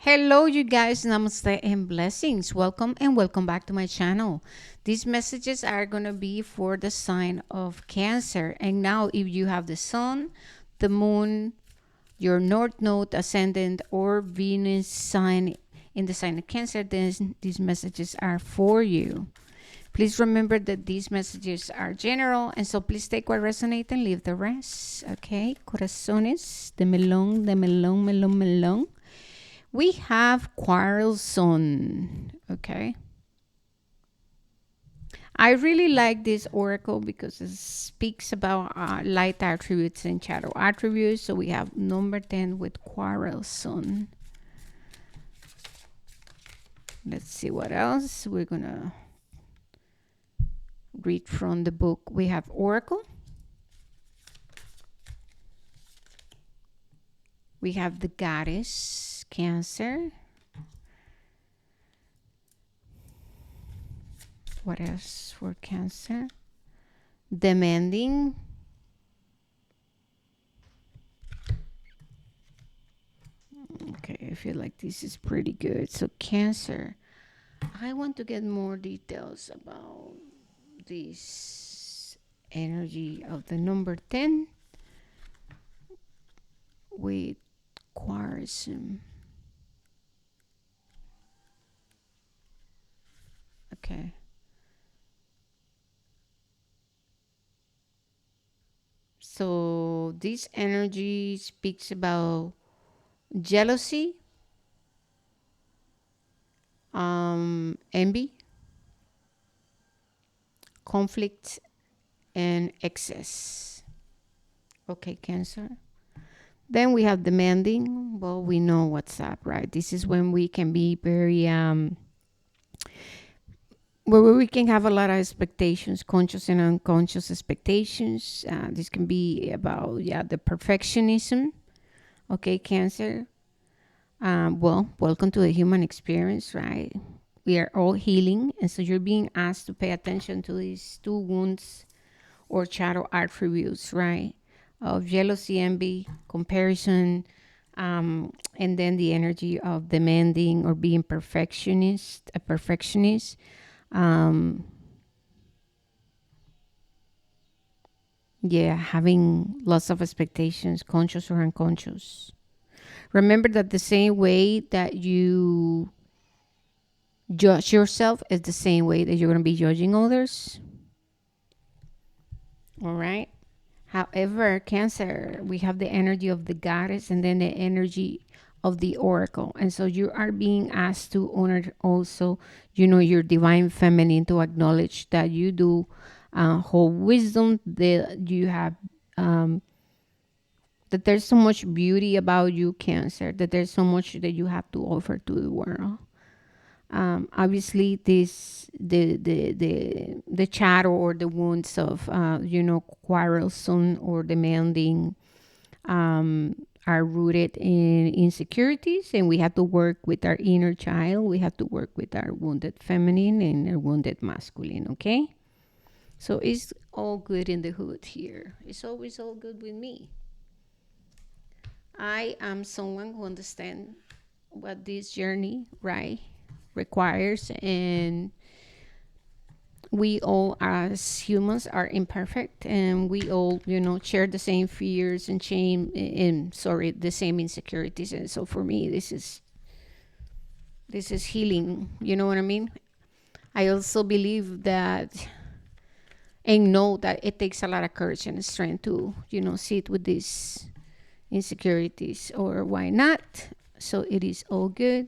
Hello, you guys. Namaste and blessings. Welcome and welcome back to my channel. These messages are going to be for the sign of Cancer. And now, if you have the sun, the moon, your north node, ascendant, or Venus sign in the sign of Cancer, then these messages are for you. Please remember that these messages are general, and so please take what resonates and leave the rest. Okay, corazones de melón, de melón, melón, melón. We have Quarrelson. Okay. I really like this oracle because it speaks about light attributes and shadow attributes. So we have number 10 with Quarrelson. Let's see what else we're going to read from the book. We have Oracle. We have the Goddess, Cancer. What else for Cancer? Demanding. Okay, I feel like this is pretty good. So Cancer, I want to get more details about this energy of the number 10 with Quarism. Okay. So this energy speaks about jealousy, envy, conflict, and excess. Okay, Cancer. Then we have demanding. Well, we know what's up, right? This is when we can be very where we can have a lot of expectations, conscious and unconscious expectations. This can be about the perfectionism. Okay, Cancer. Well, welcome to the human experience, right? We are all healing, and so you're being asked to pay attention to these two wounds or shadow attributes, right? Of jealousy, envy, comparison, and then the energy of demanding or being a perfectionist. Having lots of expectations, conscious or unconscious. Remember that the same way that you judge yourself is the same way that you're going to be judging others. All right. However, Cancer, we have the energy of the goddess and then the energy of the oracle. And so you are being asked to honor also, your divine feminine, to acknowledge that you do hold wisdom, that you have, that there's so much beauty about you, Cancer, that there's so much that you have to offer to the world. Obviously this the shadow or the wounds of quarrelsome or demanding are rooted in insecurities, and we have to work with our inner child. We have to work with our wounded feminine and our wounded masculine. Okay, so it's all good in the hood here. It's always all good with me. I am someone who understands what this journey, right, requires, and we all as humans are imperfect, and we all share the same fears and shame and the same insecurities. And so for me, this is healing, you know what I mean. I also believe that and know that it takes a lot of courage and strength to sit with these insecurities, or why not. So it is all good.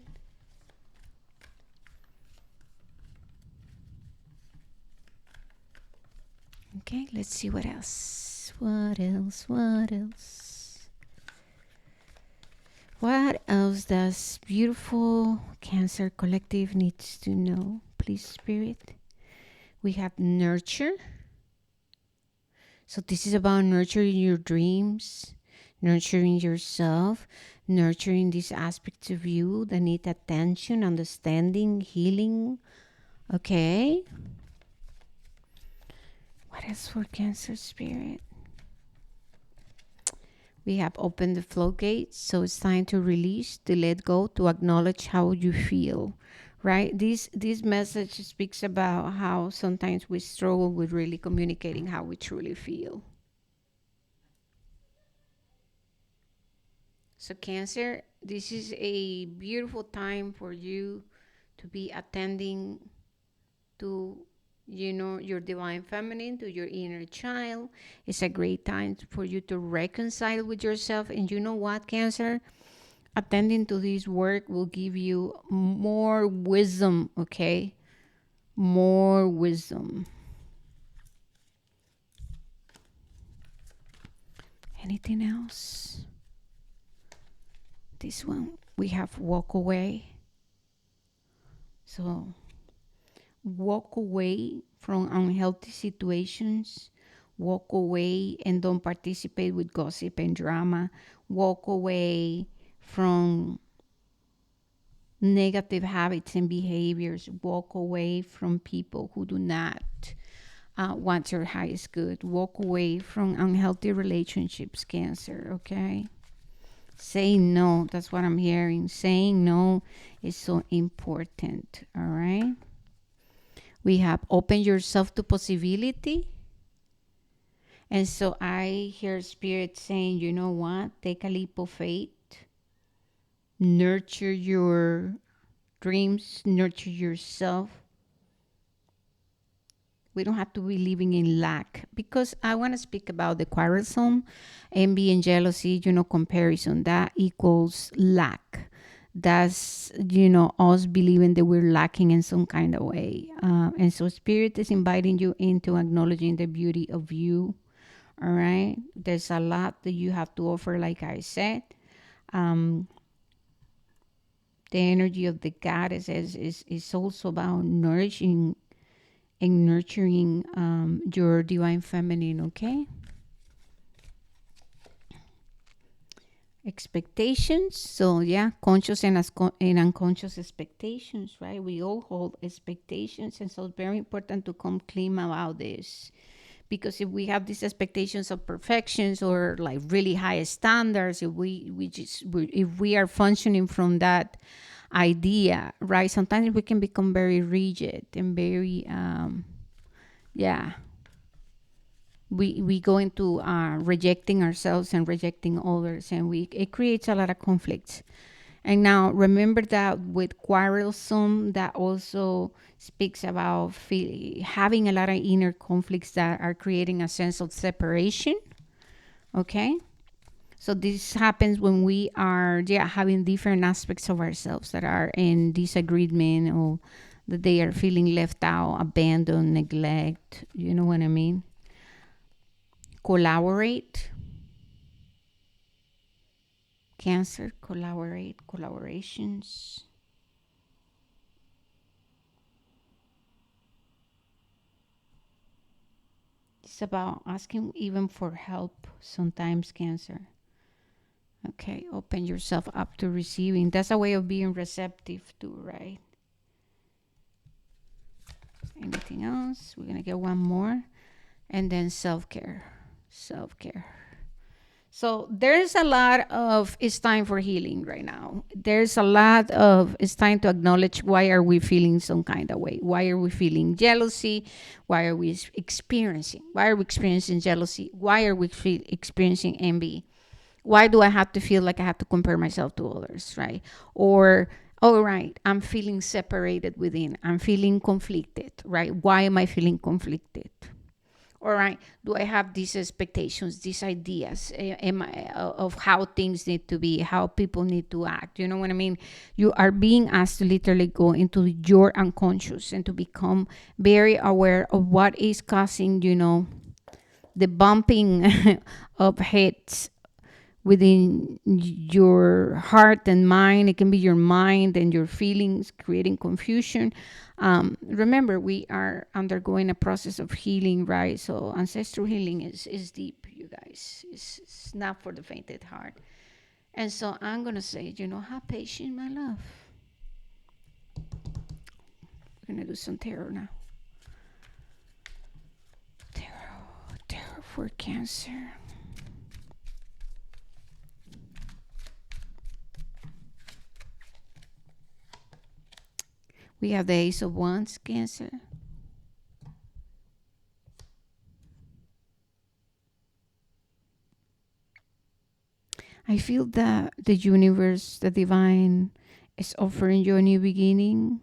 Okay, let's see what else. What else? What else does beautiful Cancer collective needs to know? Please, Spirit. We have nurture. So this is about nurturing your dreams, nurturing yourself, nurturing these aspects of you that need attention, understanding, healing. Okay. What else for Cancer, Spirit? We have opened the floodgates, so it's time to release, to let go, to acknowledge how you feel, right? This message speaks about how sometimes we struggle with really communicating how we truly feel. So, Cancer, this is a beautiful time for you to be attending to, your divine feminine, to your inner child. It's a great time for you to reconcile with yourself. And you know what, Cancer? Attending to this work will give you more wisdom, okay? More wisdom. Anything else? This one, we have walk away. So, walk away from unhealthy situations. Walk away and don't participate with gossip and drama. Walk away from negative habits and behaviors. Walk away from people who do not want your highest good. Walk away from unhealthy relationships, Cancer, okay? Say no. That's what I'm hearing. Saying no is so important, all right? We have opened yourself to possibility. And so I hear Spirit saying, you know what? Take a leap of faith. Nurture your dreams. Nurture yourself. We don't have to be living in lack, because I want to speak about the quarrelsome, envy and jealousy, comparison. That equals lack. That's, us believing that we're lacking in some kind of way. And so Spirit is inviting you into acknowledging the beauty of you. All right. There's a lot that you have to offer, like I said. Um, the energy of the goddess is also about nourishing and nurturing your divine feminine, okay? Expectations. So, yeah, conscious and unconscious expectations, right? We all hold expectations. And so it's very important to come clean about this. Because if we have these expectations of perfections or like really high standards, if we are functioning from that idea, right? Sometimes we can become very rigid and very, yeah, we go into rejecting ourselves and rejecting others, and it creates a lot of conflicts. And now remember that with quarrelsome, that also speaks about having a lot of inner conflicts that are creating a sense of separation. Okay, so this happens when we are, having different aspects of ourselves that are in disagreement, or that they are feeling left out, abandoned, neglect. You know what I mean? Collaborate. Cancer, collaborate, collaborations. It's about asking even for help sometimes, Cancer. Okay, open yourself up to receiving. That's a way of being receptive too, right? Anything else? We're gonna get one more. And then self-care. Self-care. So there's a lot of, it's time for healing right now. There's a lot of, it's time to acknowledge, why are we feeling some kind of way? Why are we feeling jealousy? Why are we experiencing? Why are we experiencing jealousy? Why are we experiencing envy? Why do I have to feel like I have to compare myself to others, right? Or, oh, right, I'm feeling separated within. I'm feeling conflicted, right? Why am I feeling conflicted? All right, do I have these expectations, these ideas, of how things need to be, how people need to act? You know what I mean? You are being asked to literally go into your unconscious and to become very aware of what is causing, the bumping of heads within your heart and mind. It can be your mind and your feelings creating confusion. Remember, we are undergoing a process of healing, right? So ancestral healing is deep, you guys. It's not for the fainted heart. And so I'm going to say, have patience, my love. We're going to do some tarot now. Tarot for Cancer. We have the Ace of Wands, Cancer. I feel that the universe, the divine, is offering you a new beginning.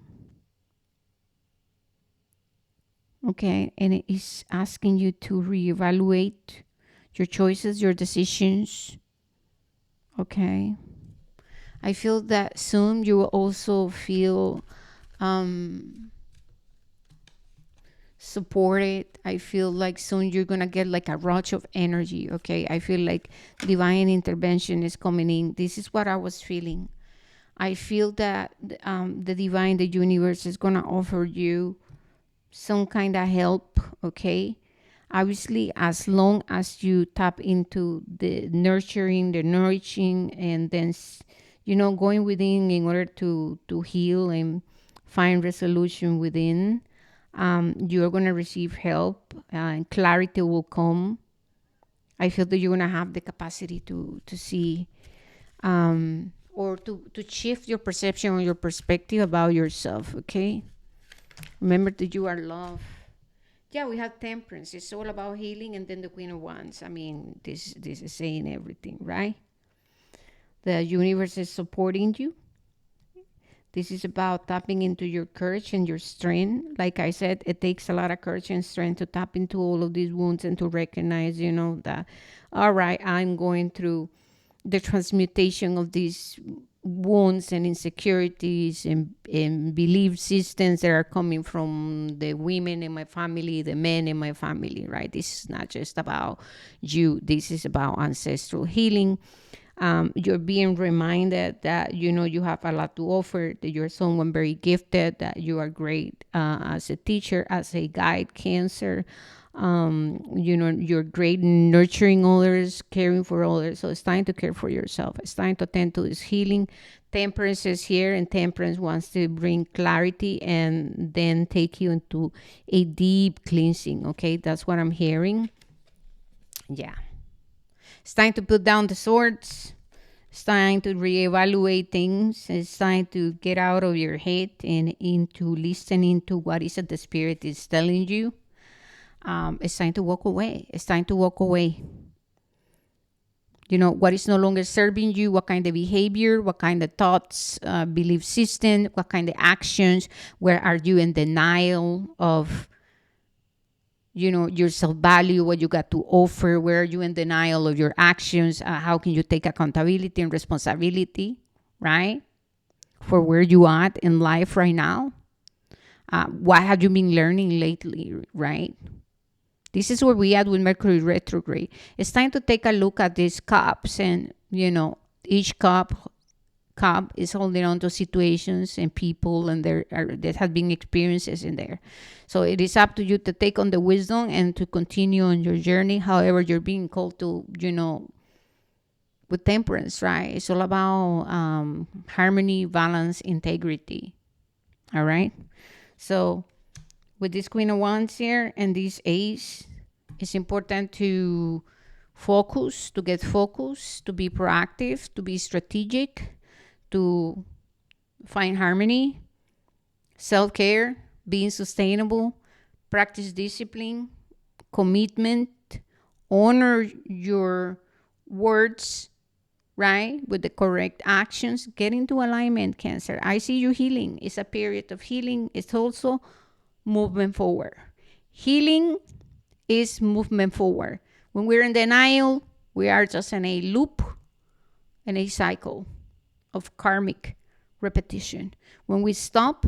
Okay. And it is asking you to reevaluate your choices, your decisions. Okay. I feel that soon you will also feel um, supported. I feel like soon you're going to get like a rush of energy. Okay. I feel like divine intervention is coming in. This is what I was feeling. I feel that the divine, the universe is going to offer you some kind of help. Okay. Obviously, as long as you tap into the nurturing, the nourishing, and then, going within in order to heal and find resolution within, you're going to receive help and clarity will come. I feel that you're going to have the capacity to see or to shift your perception or your perspective about yourself. Okay. Remember that you are love. Yeah, we have temperance. It's all about healing, and then the Queen of Wands. I mean, this is saying everything, right? The universe is supporting you. This is about tapping into your courage and your strength. Like I said, it takes a lot of courage and strength to tap into all of these wounds and to recognize, that, all right, I'm going through the transmutation of these wounds and insecurities and belief systems that are coming from the women in my family, the men in my family, right? This is not just about you. This is about ancestral healing. You're being reminded that you have a lot to offer, that you're someone very gifted, that you are great as a teacher, as a guide, Cancer. You're great in nurturing others, caring for others. So it's time to care for yourself. It's time to attend to this healing. Temperance is here, and temperance wants to bring clarity and then take you into a deep cleansing. Okay, that's what I'm hearing. Yeah. It's time to put down the swords. It's time to reevaluate things. It's time to get out of your head and into listening to what is it the spirit is telling you. It's time to walk away. It's time to walk away. What is no longer serving you, what kind of behavior, what kind of thoughts, belief system, what kind of actions, where are you in denial of your self-value, what you got to offer, where are you in denial of your actions, how can you take accountability and responsibility, right, for where you at in life right now. What have you been learning lately, right? This is where we at with Mercury retrograde. It's time to take a look at these cups, and each cup is holding on to situations and people, and there have been experiences in there. So it is up to you to take on the wisdom and to continue on your journey. However, you're being called to, with temperance, right? It's all about harmony, balance, integrity. All right. So with this Queen of Wands here and this Ace, it's important to focus, to get focused, to be proactive, to be strategic, to find harmony, self-care, being sustainable, practice discipline, commitment, honor your words, right, with the correct actions. Get into alignment, Cancer. I see you healing. It's a period of healing. It's also movement forward. Healing is movement forward. When we're in denial, we are just in a loop, in a cycle of karmic repetition. When we stop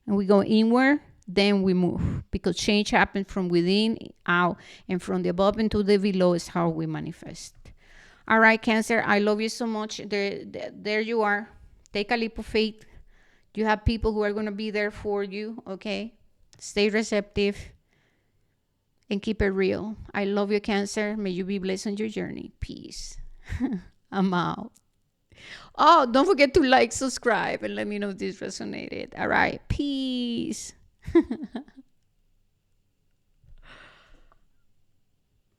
and we go inward, then we move, because change happens from within out, and from the above into the below is how we manifest. All right, Cancer, I love you so much. There you are. Take a leap of faith. You have people who are going to be there for you, okay? Stay receptive and keep it real. I love you, Cancer. May you be blessed on your journey. Peace. I'm out. Oh, don't forget to like, subscribe, and let me know if this resonated. All right. Peace.